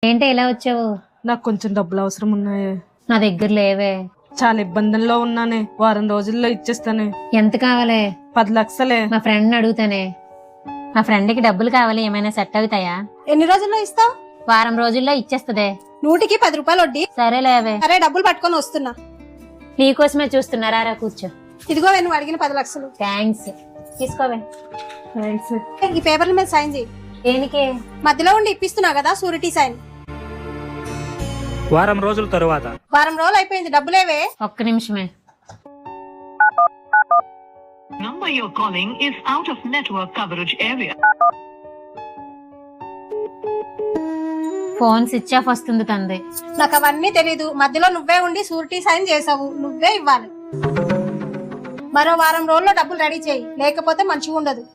ఏంటి ఇలా వచ్చావు? నాకు కొంచెం డబ్బులు అవసరం ఉన్నాయే. నా దగ్గర లేవే. చాలా ఇబ్బందుల్లో ఉన్నానే. వారం రోజుల్లో ఇచ్చేస్తానే. ఎంత కావాలి? 10 లక్షలే. మా ఫ్రెండ్ అడుగుతానే. మా ఫ్రెండ్ కి డబ్బులు కావాలి, ఏమైనా సెట్ అవుతాయా? ఎన్ని రోజుల్లో ఇస్తావు? వారం రోజుల్లో ఇచ్చేస్తదే. 100కి 10 రూపాయలు వడ్డీ. సరే లేవే. సరే, డబ్బులు పట్టుకొని వస్తున్నా. నీకోసమే చూస్తున్నారా? రా కూర్చో. ఇదిగో నువ్వు అడిగిన 10 లక్షలు. థ్యాంక్స్. తీసుకోవే. థ్యాంక్స్. ఈ పేపర్ల మీద సైన్ చేయి. దేనికి? మధ్యలో ఉండి ఇప్పిస్తున్నా కదా, షూరిటీ సైన్. వారం రోజుల తరువాత. వారం రోజులు అయిపోయింది, డబ్బులేవే. ఒక్క నిమిషమే. Number you're calling is out of network coverage area. Phone switch off వస్తుంది తంది. నాకు అవన్నీ తెలీదు. మధ్యలో నువ్వే ఉండి షూరిటీ సైన్ చేసావు, నువ్వే ఇవ్వాలి. మరో వారం రోజుల్లో డబ్బులు రెడీ చేయి, లేకపోతే మంచిగా ఉండదు.